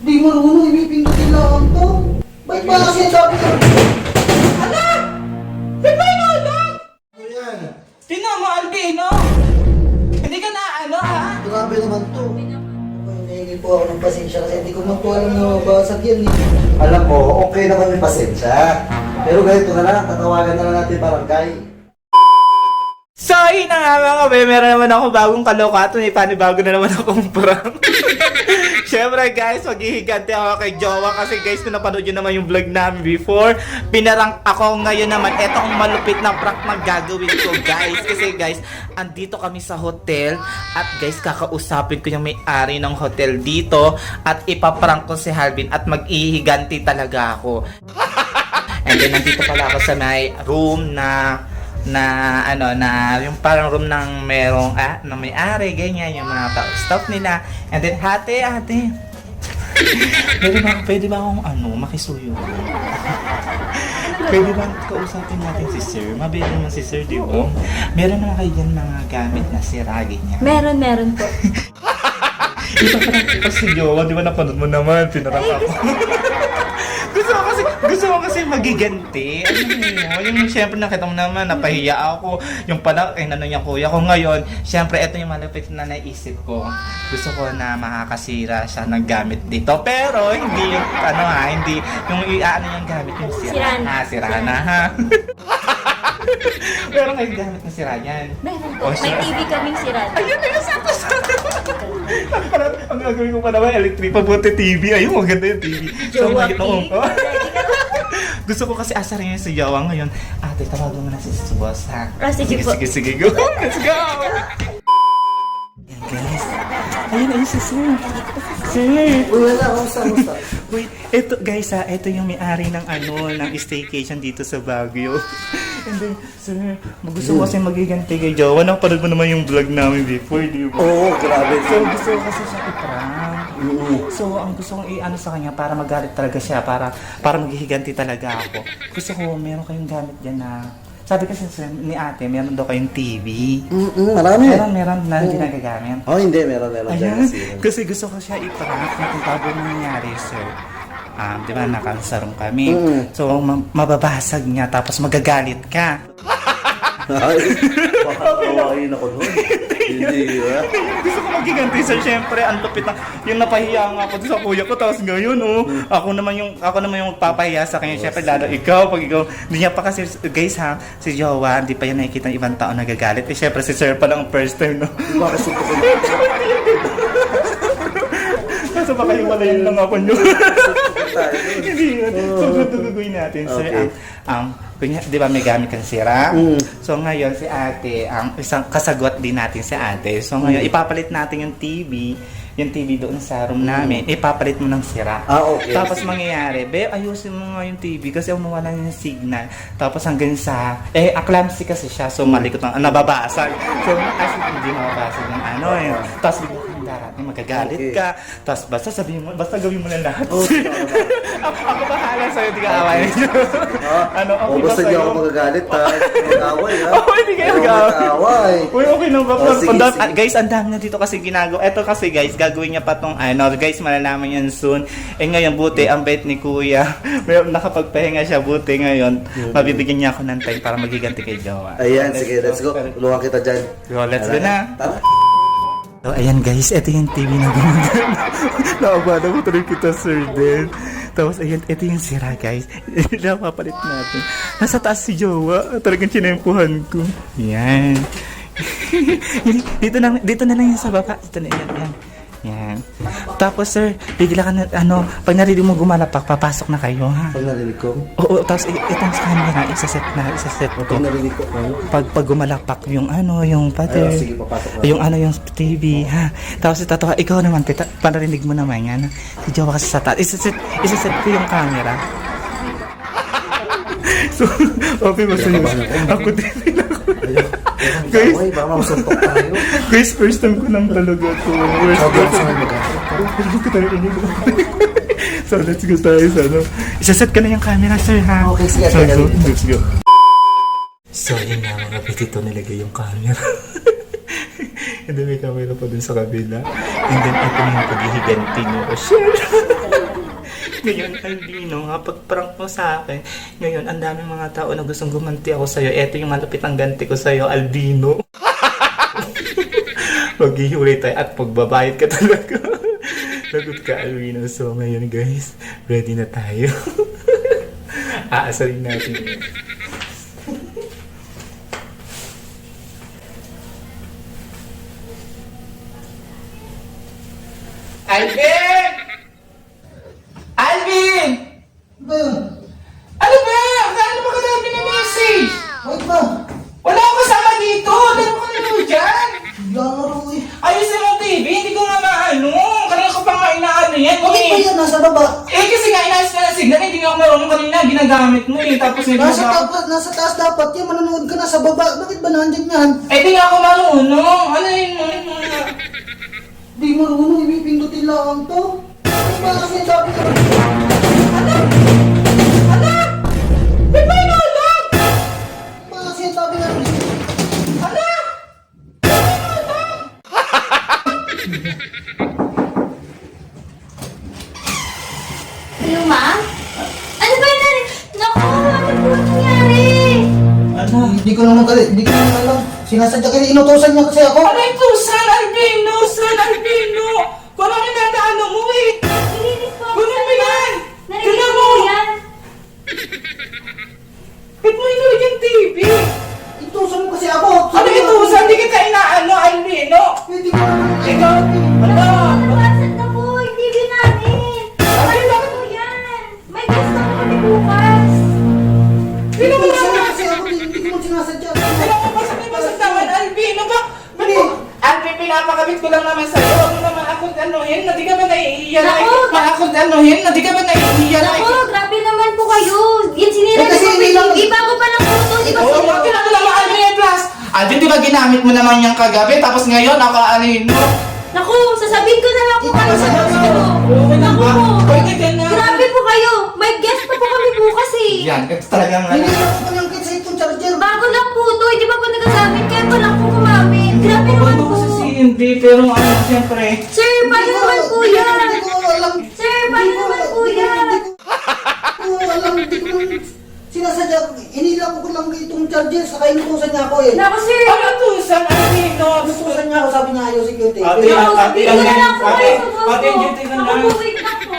Di marunong, ipipindutin lang to. Ba't ba kasi ang sabi ko? Anak! Di ba inulog? Ano yan? Tingnan mo, Albino! Hindi ka na ano, ha? Grabe naman to. Nahingi po ako ng pasensya kasi hindi ko man po alam na mabasag yan eh. Alam ko, okay naman yung pasensya. Pero ganito na lang, tatawagan na lang natin barangay. So, yun na nga mga kabe, meron naman ako bagong kalokato, may panibago na naman akong prank. Siyempre guys, maghihigante ako kay Jowa kasi guys, kung napanood nyo naman yung vlog namin before, pinarang ako ngayon naman, eto ang malupit na prank na gagawin ko guys. Kasi guys, andito kami sa hotel at guys, kakausapin ko yung may-ari ng hotel dito at ipaprank ko si Halvin at mag-ihigante talaga ako. And then nandito pala ako sa may room na yung parang room ng merong na may-ari, ganyan, yung mga staff nila. And then, ate, pwede ba akong makisuyo? Pwede ba kausapin natin si sir? Mabili naman si sir, di ba? Meron naman kayo dyan mga gamit na siragi niya. Meron po. Ito parang ito si Jowa, di ba napanood mo naman, pinarang ako. Gusto ko kasi magiganti. Yung siyempre nakita mo naman, napahiya ako. Yung pala, niya kuya ko ngayon. Siyempre, ito yung malapit na naisip ko. Gusto ko na makakasira siya ng gamit dito. Pero, hindi yung, hindi yung yung gamit yung sira na, ha? Pero ngayon gamit na sira yan. Meron po. May TV kaming sirado. Ayun na yung sakto-sakto. Ang gagawin ko pa naman, electric pabuti TV. Ayun, maganda yung TV. So, ngayon ko. Gusto ko kasi asarin niya si Jowa ngayon. Ate, tawagan mo na si boss, ha? Sige po. Sige, go. Let's go! Yan, guys. Ayun, si Sir. Sir. Wala, kamusta? Wait, ito guys ito yung may-ari ng ng staycation dito sa Baguio. And then, sir, gusto ko kasi magiganti kay Jowa. Napanood mo naman yung vlog namin before, di ba? Oo, grabe. So, gusto ko kasi siya i-prank. So, ang gusto kong sa kanya para magalit talaga siya, para maghihiganti talaga ako. Gusto ko, meron kayong gamit dyan na, sabi kasi ni ate, meron daw kayong TV. Marami. Meron na hindi nagagamit. Oh, hindi, meron. Ayan, kasi gusto ko siya i-prank na kung bago nangyari, sir. Di ba, nakansarong kami. So, mababasag niya, tapos magagalit ka. Ay, pakawain ako doon. Hindi, ha? Gusto ko magiganti, sir. Siyempre, ang lupit na, yung napahiya nga ako sa kuya ko, tapos ngayon, ako naman yung papahiya sa kanya. Siyempre, lalo ikaw, pag ikaw, hindi niya pa kasi, guys ha, si Jowa, hindi pa yan nakikita ng ibang tao nagagalit. Siyempre, si sir pa lang ang first time, no? Bakit suko ko na? Kaso baka yung malayin lang ako nyo. Hindi yun. So, ganito gagawin natin, sir. Di ba may gamit kang sira? So, ngayon si ate, isang kasagot din natin si ate. So, ngayon, ipapalit natin yung TV doon sa room namin. Ipapalit mo ng sira. Okay. Tapos mangyayari, ayusin mo nga yung TV kasi mawala yung signal. Tapos hanggang sa, clumsy kasi siya. So, malikot ang nababasag. So, hindi mababasag yung Tapos bigla kang darating, magagalit ka. Tapos basta gawin mo na lahat. Ako bahala sa'yo, di ka awayin. Basta di ako magagalit, ha? Mag-away, ha? Hindi kayo mag-away. Uy, okay na ba? Sige. Guys, ang dami na dito kasi ginagawa. Ito kasi guys, gagawin niya pa tong guys, malalaman yan soon. Ngayon, buti, ang bait ni kuya. Nakapagpahinga siya, buti ngayon. Mabibigyan niya ako ng time para magiganti kay Jowa. Ayan, sige, let's go. Tulungan kita dyan. Let's go na. Tara. So, ayan guys, ito yung TV na gumagana. Nakabada mo tuloy kita, sir, din. Tapos, ayan, ito yung sira, guys. Napapalit natin. Nasa taas si Jowa. Talagang chinempuhan ko. Yan. dito na lang yan sa baba. Dito na yan. Yan. Tapos, sir, bigla ka na, pag narinig mo gumalapak, papasok na kayo, ha? Pag narinig ko? Oo, tapos itong camera, isaset ko. Pag narinig ko, Pag gumalapak yung yung pattern. sige, papasok na. Yung TV, ha? Tapos itatawa, ikaw naman, panarinig mo naman yan. Si Jowa kasi sa taas. Isaset ko yung camera. So, okay ba sa'yo? Ako din ako. Guys, baka masuntok tayo. Guys, first time ko lang talaga to. So, let's go tayo sa Isaset ka na yung camera, sir, ha? Okay, sige. So, let's go. So, yun nga mga kapitito, nilagay yung camera. And then may camera pa dun sa kabila. And then, ito na yung paghihiganti mo. Share! Ngayon, Albino, nga pag-prank mo sa akin, ngayon, ang daming mga tao na gustong gumanti ako sa'yo. Eto yung malapit ang ganti ko sa'yo, Albino. Maghihiwalay tayo at magbabayad ka talaga. Lagot ka, Albino. So, ngayon guys, ready na tayo. Aasarin natin yun. Alvin! Alvin! Ba yun? Ano ba? Ano ba ka na pinamessage? Wait ba? Wala akong kasama dito! Laro ka na naman dyan! Laro eh. Ayusin mo TV, hindi ko nga maano. Kanina ko pa nga inaano yan Bakit ba eh. yan? Nasa baba. Eh kasi nga inaayos na ng signal, hindi nga ako marunong kanina, ginagamit mo eh. Tapos Nasa taas dapat yan. Manonood ka na sa baba. Bakit ba nandyan yan? Eh di nga ako marunong. Ano yun mo? Di marunong. Ibipindutin lang to. Ano ba kasi sabi ko? Ba't ba inulog? Ba kasi sabi nga? Ano? Hello, ma? Ano ba yan? Naku, ano po nangyari? Ano? Hindi ko naman alam. Sinasadya kayo. Inutusan niya kasi ako. Ano ito? San Albino? San Albino? Kung ano nataano mo eh. Narinig po ako Kunin mo yan! Narinig Tignan ko mo! yan. Ba't mo inulit yung TV? Itusan mo kasi ako. Ano ito? Saan di kita inaano, Albino? Hindi ko naman. Ikaw? Ano? Nabasag na po, hindi namin. Ano po yan? May guest na kami bukas. Sino mo Inutusan niya naman? kasi ako. Hindi ko naman sinasadya. Sino mo basag naman, Albino? Ba't mo? Alvin, pinapakabit ko lang naman sa'yo. Huwag mo naman akong anuhin. Na di ka ba naiiyan? Naku! Akong anuhin? Na di ka ba naiiyan? Naku, grabe naman po kayo. Yan sinira Eh, kasi niyo po hindi lang- yung TV. Bago pa lang po ito. Di ba Oo, sinira wag ka na naman, Alvin, plus. Alvin, di ba ginamit mo naman yung kagabi? Tapos ngayon, ako anuhin mo. Naku, sasabihin ko na lang po kayo sa gusto. Oo, Naku po. pwede ka na. Grabe po kayo. May guest pa po kami bukas eh. Yan, ito talagang Hindi ako panangkit sa itong charger. Bago lang po ito. Hindi pa po nagagamit. Kaya pa lang po gumamit. Grabe naman Ano po. kasi si Hindi, pero ano, siyempre. Sir, paano naman po yan? Hindi ko alam. Sir, paano naman po yan? Hindi ko alam. Hindi ko naman sinasadya. Inila ko lang itong charger. Saka inutusan niya ako eh. Naku, sir. Ano to, San Albino? Inutusan niya ako. Sabi niya ayaw security. Ate, Pero- Naku, ate, sabihin ko na lang po ate, kayo sa boss ate, ko. duty na Naku lang. po, wait lang po.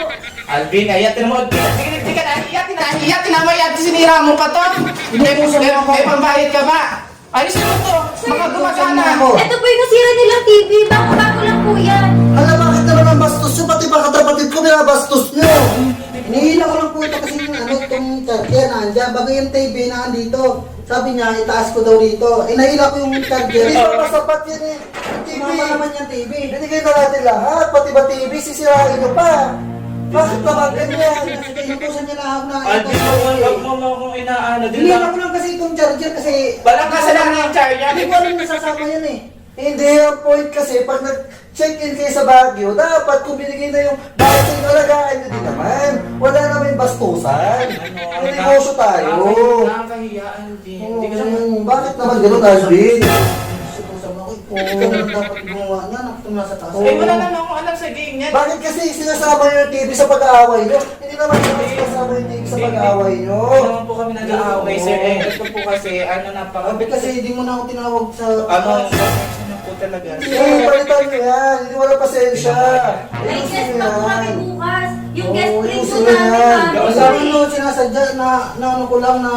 Alvin, ayatin mo. Hindi ka nahiya, tinamay at sinira mo pa to. May pambayad ka ba? Ayusin mo to, mga gumagana. Ito po yung nasira nilang TV. Bago lang po yan. Alam, bakit naman ang bastos nyo? Pati ba katrapatid ko binabastos nyo? Hinihila ko lang po ito kasi yung itong charger nandiyan. Bagay yung TV na andito. Sabi niya, itaas ko daw dito. Inahila ko yung charger. Hindi ko masapat yan eh. TV. Mama naman yung TV. Binigay na natin lahat. Pati ba TV, sisirain nyo pa. Bakit naman ganyan? Kasi inutusan niya lang ako na Alvin, huwag mo akong inaano. Hinihila ko lang kasi itong charger kasi... Walang kasalanan yung charger. Hindi ko alam nasasama yan eh. Hindi, ang point kasi, pag nag-check-in kayo sa Baguio, dapat kung binigay na yung bakit sa inyo alagaan nyo din naman. Wala naman bastusan. May negosyo tayo. Nakakahiya, Alvin. Hindi ka Bakit naman ganun, Alvin? Ikaw naman dapat gumawa niya, nakita nasa taas. Eh, wala naman akong alam sa game niya. Bakit kasi sinasama nyo yung TV sa pag-aaway nyo? Hindi naman sinasama yung TV sa pag-aaway nyo. Hindi naman po kami nag-aaway, sir. Eh, ito po kasi, ano, Sabi kasi hindi mo na ako tinawag sa... Ano, pasensya na po talaga. Hindi, palitan nyo yan. Hindi wala pasensya. May guest pa po kami bukas. Yung guest Oo, friend yung po sila namin. yan. mami. Sabi mo, sinasadya na ano ko lang na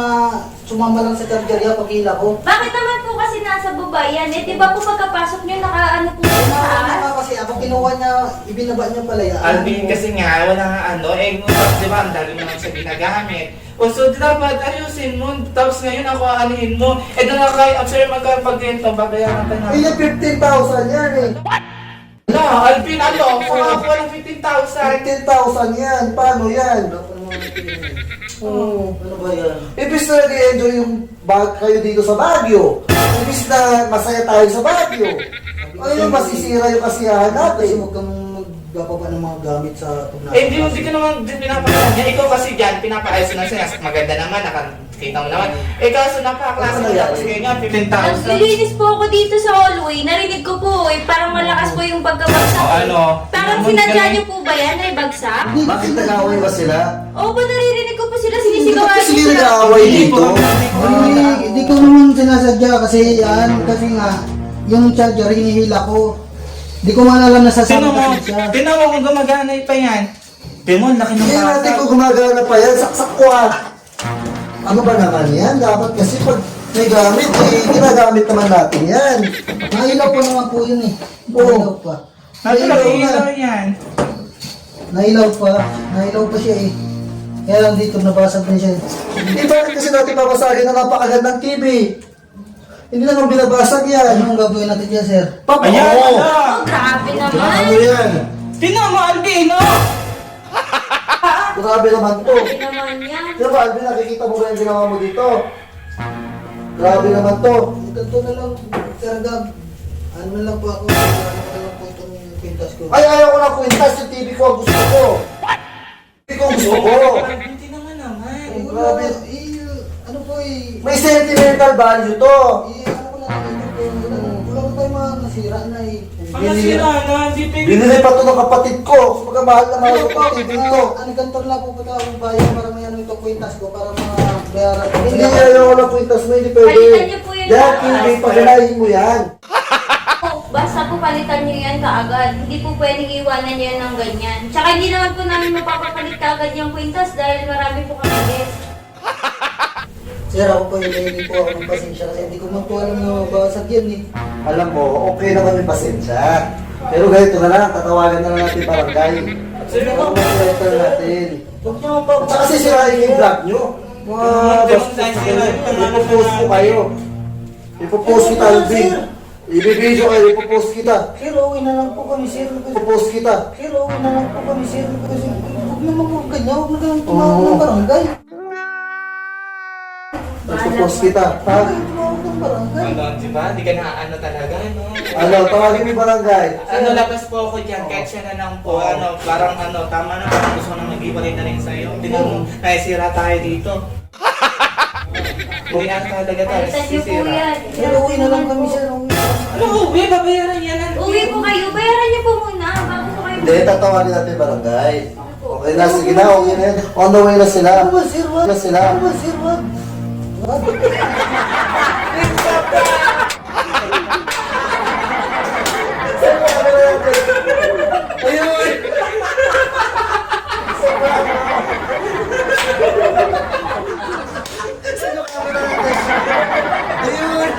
sumama lang sa chargerya pagkila ko. Bakit naman po kasi nasa baba yan? Eh, di ba po pagkapasok nyo, nakaano po sa Ano taas? nga kasi ako kinuha niya, ibinaba niya pala yan. Alvin, kasi nga, wala nga ano, eh, di ba, ang dami mo lang siya ginagamit. O, so, dapat ayusin mo, tapos ngayon ako aanihin mo. Eh, doon ako kay, sir, magkapag-ganito, babayaran ka na. Ilan 15,000 yan eh. Ano, Alvin, ano, kung ako walang 15,000. 15,000 yan. Paano yan? Ano ba yan? Ibis na nag-enjoy yung kayo dito sa Baguio. Ibis na masaya tayo sa Baguio. Ayun, masisira yung kasiyahan natin. Kasi huwag kang magbababa ng mga gamit sa... Eh, hindi ka naman din pinapakita niya. Ikaw kasi dyan, pinapaayos na siya. Maganda naman, Kita mo naman. Eh kaso napakaklase Ano mo nangyari? tapos ngayon nga 15,000. Naglilinis po ako dito sa hallway. Narinig ko po eh. Parang malakas po yung pagkabagsak. O ano? Parang sinadya niyo po ba yan? Ay bagsak? Bakit nag-away ba sila? Oo ba naririnig ko po sila Hindi sinisigawan kasi niyo sila? nag-aaway dito. Hindi ko naman sinasadya kasi yan, kasi nga, yung charger hinihila ko. Hindi ko man alam na sasama Tinan mo, kasi siya. tinan mo kung gumagana pa yan. Tinan mo, laki ng Hindi natin bata. kung gumagana pa yan, saksak ko ah. Ano ba naman yan? Dapat kasi pag may gamit, eh, ginagamit naman natin yan. Nailaw pa naman po yun eh. Oo. Nailaw pa. Napakailaw yan. Nailaw pa siya eh. Kaya lang dito nabasag din siya. Eh bakit kasi natin babasagin na napakagandang TV? Hindi naman binabasag yan. Anong gagawin natin dyan, sir? Papa, Ayan, oo. ala. Oh, grabe Ano naman. yan? Tinan mo, Albino. Grabe naman to. Grabe naman yan. Diba ba, Alvin, nakikita mo ba yung ginawa mo dito? Grabe naman to. Ganito na lang, sir Gab. Ano na lang po ako, ano na lang po itong pintas ko. Ay, ayaw ko na kwintas yung TV ko ang gusto ko. TV ko ang gusto ko. Hindi naman naman. Eh, grabe. Ano po eh, May sentimental value to. ano ko na lang ito po, wala ko tayo mga nasira na eh. Ang nasira na, hindi pwede. Binili pa to ng kapatid ko. Pagka mahal na mahal ko TV to. Ano ganito na po ba akong bayan para may ano ito kwintas ko para mabayaran ko. Hindi ayaw ko na kwintas mo, hindi pwede. Palitan niyo po yan Yan, na. TV, pagalahin mo yan. Basta po palitan niyo yan kaagad. Hindi po pwedeng iwanan niyo yan ng ganyan. Tsaka hindi naman po namin mapapapalit kaagad yung kwintas dahil marami po kami guest. Sir, ako po hindi po ako ng pasensya kasi hindi ko man po alam na mabasag yan eh. Alam mo, okay naman yung pasensya. Pero ganito na lang, tatawagan na lang natin barangay. Sino ba? Tatawagan na natin. Huwag niyo pa At saka sisirain yung vlog nyo. Mga bastos kayo. Ipopost ko kayo. Ipopost kita, Alvin. Ibibidyo kayo, ipopost kita. Sir, uwi na lang po kami, sir. Ipopost kita. Sir, uwi na lang po kami, sir. Kasi huwag naman po ganyan, huwag na ganyan tumawag ng barangay. Ipopost kita. Huwag Ha? kayong tumawag ng barangay. Ano, di ba? Di ka na ano talaga, no? Ano, tawagin mo yung barangay. Ano, labas po ako dyan, kahit siya na lang po, ano, parang ano, tama na, parang gusto ko nang mag-iwalay na rin sa'yo. Tingnan mo, naisira tayo dito. Hindi na talaga tayo Palitan niyo po sisira. yan. Sir, uwi na lang kami, sir. Uwi na lang. Ano, uwi, babayaran yan. Uwi po kayo. Bayaran niyo po muna bago po kayo. Hindi, tatawagin natin yung barangay. Okay na, sige na, okay na yan. On the way na sila. Ano ba, sir? Wag. Na sila. Ano ba, sir? Wag. Wag. Ayun! Sino camera natin? Ayun!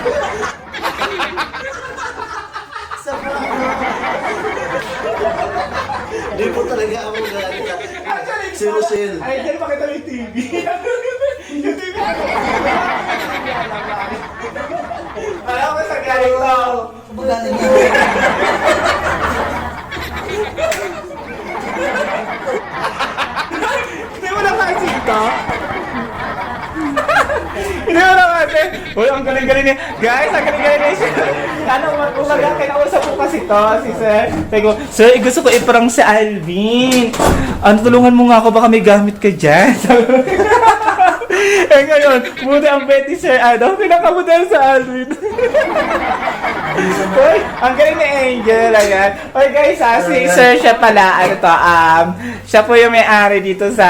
Hindi po talaga ako galit. Si Rochelle. Ay, dyan pakita mo yung TV. Yung TV. Alam ko sa galing to. Kumbaga, hindi. Hindi mo napansin to? Hindi mo napansin? Uy, ang galing-galing niya. Guys, ang galing-galing niya siya. Ano, umaga, kinausap ko kasi to, si Sir. Sabi ko, Sir, gusto ko iparang si Alvin. Ano, tulungan mo nga ako, baka may gamit ka dyan. Eh ngayon, buti ang Betty Sir, ano, pinakabutan sa Alvin. Uy, ang galing ni Angel, ayan. Uy guys, si Sir siya pala, ano to, siya po yung may-ari dito sa,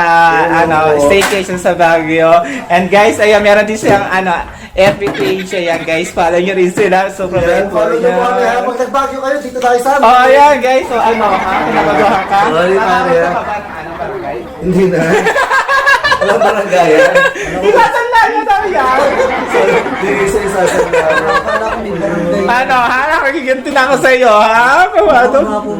ano, staycation sa Baguio. And guys, ayan, meron din siyang, ano, FB page, ayan guys, follow nyo rin sila. Super Yan, bait po follow nyo po kami. niya. Pag nagbagyo kayo, dito tayo sa amin. Oh, ayan guys, so ano, pinagawahan ka? Sorry, pare, Ano ah. ba, ano, barangay? Hindi na. Walang barangay yan. Itatanda nyo daw yan! Hindi isa-isa sa Akala ko may barangay. Ano, ha? Nakikiganti na ako sa iyo, ha? Ako Ano? nga po,